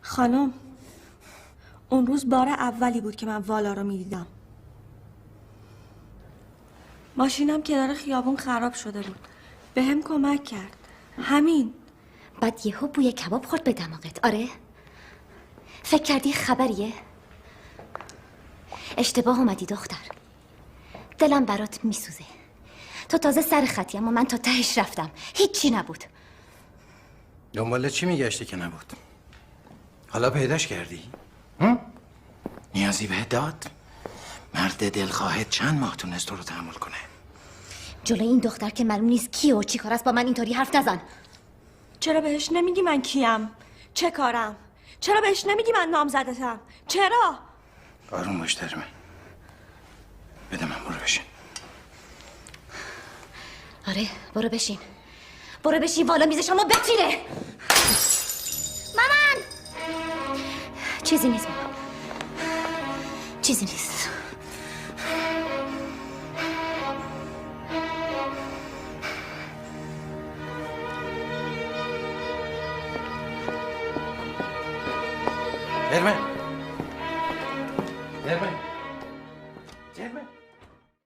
خانم اون روز بار اولی بود که من والا رو میدیدم. ماشینم کنار خیابون خراب شده بود، به هم کمک کرد. همین. بعد یهو بوی کباب خورد به دماغت. آره؟ فکر کردی خبریه؟ اشتباه اومدی دختر. دلم برات میسوزه. تو تازه سر خطی، اما من تا تهش رفتم، هیچی نبود. دنبال چی میگشتی که نبود؟ حالا پیداش کردی؟ نیازی به داد؟ مرد دلخواهت چند ماه تونست تو رو تحمل کنه؟ جلوی این دختر که معلوم نیست کیه و چی کار است با من اینطوری حرف نزن. چرا بهش نمیگی من کیم؟ چه کارم؟ چرا بهش نمیگی من نامزدتم؟ چرا؟ آروم باش ترمه. بده من، برو بشین. آره برو بشین. برو بشین والا میزش اما بچینه. مامان چیزی نیست مامان، چیزی نیست. ترمه ترمه ترمه